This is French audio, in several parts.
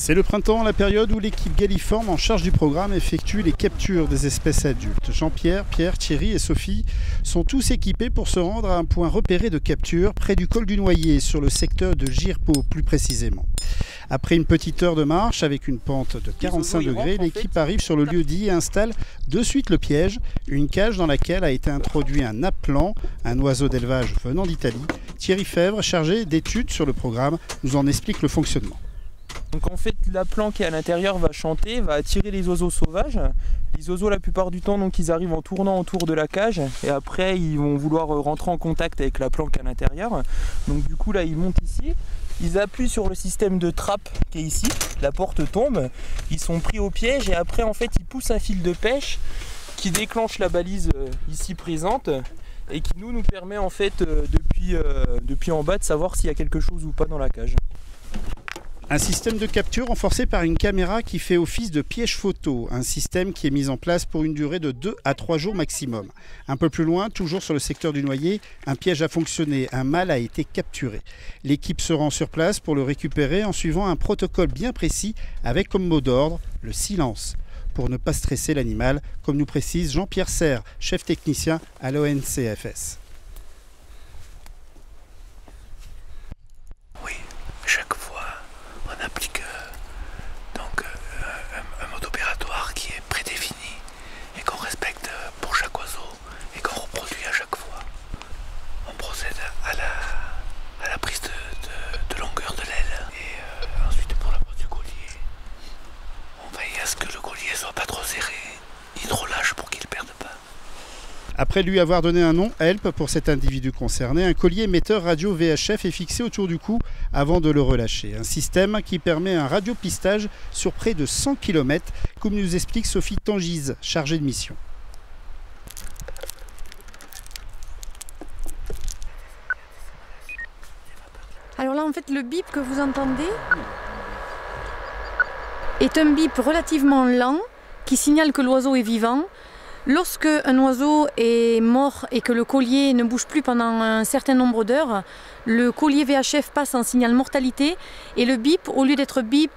C'est le printemps, la période où l'équipe Galliform en charge du programme effectue les captures des espèces adultes. Jean-Pierre, Pierre, Thierry et Sophie sont tous équipés pour se rendre à un point repéré de capture près du col du Noyer, sur le secteur de Girpeau plus précisément. Après une petite heure de marche avec une pente de 45 degrés, l'équipe arrive sur le lieu dit et installe de suite le piège, une cage dans laquelle a été introduit un appelant, un oiseau d'élevage venant d'Italie. Thierry Fèvre, chargé d'études sur le programme, nous en explique le fonctionnement. Donc en fait, l'appelant qui est à l'intérieur va chanter, va attirer les oiseaux sauvages. Les oiseaux, la plupart du temps, donc, ils arrivent en tournant autour de la cage et après ils vont vouloir rentrer en contact avec l'appelant qui est à l'intérieur. Donc du coup là, ils montent ici, ils appuient sur le système de trappe qui est ici, la porte tombe, ils sont pris au piège et après en fait ils poussent un fil de pêche qui déclenche la balise ici présente et qui nous permet en fait depuis en bas de savoir s'il y a quelque chose ou pas dans la cage. Un système de capture renforcé par une caméra qui fait office de piège photo, un système qui est mis en place pour une durée de 2 à 3 jours maximum. Un peu plus loin, toujours sur le secteur du Noyer, un piège a fonctionné, un mâle a été capturé. L'équipe se rend sur place pour le récupérer en suivant un protocole bien précis avec comme mot d'ordre le silence, pour ne pas stresser l'animal, comme nous précise Jean-Pierre Serre, chef technicien à l'ONCFS. Chaque fois, on applique un mode opératoire qui est prédéfini et qu'on respecte pour chaque oiseau et qu'on reproduit à chaque fois. On procède à la prise de longueur de l'aile et ensuite pour la pose du collier, on veille à ce que le collier soit pas trop serré ni trop lâche pour qu'il ne perde pas. Après lui avoir donné un nom, Help, pour cet individu concerné, un collier émetteur radio VHF est fixé autour du cou avant de le relâcher. Un système qui permet un radiopistage sur près de 100 km, comme nous explique Sophie Tangise, chargée de mission. Alors là, en fait, le bip que vous entendez est un bip relativement lent qui signale que l'oiseau est vivant. Lorsque un oiseau est mort et que le collier ne bouge plus pendant un certain nombre d'heures, le collier VHF passe en signal mortalité et le bip, au lieu d'être bip,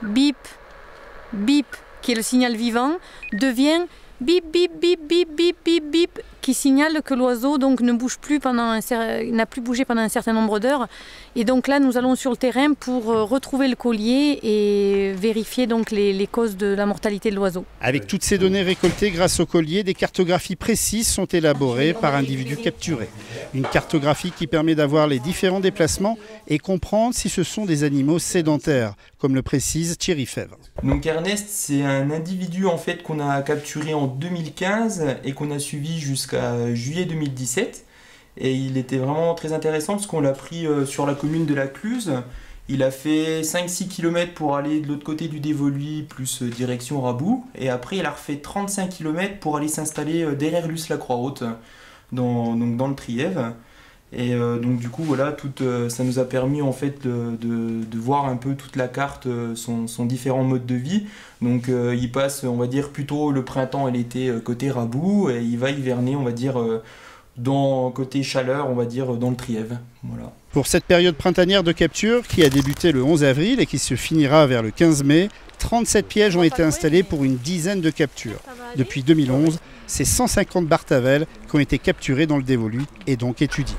bip, bip, qui est le signal vivant, devient bip, bip, bip, bip, bip, bip, bip, qui signale que l'oiseau donc ne bouge plus n'a plus bougé pendant un certain nombre d'heures. Et donc là, nous allons sur le terrain pour retrouver le collier et vérifier donc les causes de la mortalité de l'oiseau. Avec toutes ces données récoltées grâce au collier, des cartographies précises sont élaborées par individus capturés. Une cartographie qui permet d'avoir les différents déplacements et comprendre si ce sont des animaux sédentaires, comme le précise Thierry Fèvre. Donc Ernest, c'est un individu en fait qu'on a capturé en 2015 et qu'on a suivi jusqu'à juillet 2017. Et il était vraiment très intéressant parce qu'on l'a pris sur la commune de la Cluse. Il a fait 5-6 km pour aller de l'autre côté du Dévoluy, plus direction Raboux. Et après, il a refait 35 km pour aller s'installer derrière Luce-la-Croix-Haute, dans le Trièves. Et donc du coup, voilà, ça nous a permis en fait de voir un peu toute la carte, son différents modes de vie. Donc il passe, on va dire, plutôt le printemps et l'été côté Raboux, et il va hiverner, on va dire, côté chaleur, on va dire, dans le Trièves. Voilà. Pour cette période printanière de capture qui a débuté le 11 avril et qui se finira vers le 15 mai, 37 pièges ont été installés pour une dizaine de captures. Depuis 2011, c'est 150 bartavelles qui ont été capturées dans le Dévoluy et donc étudiées.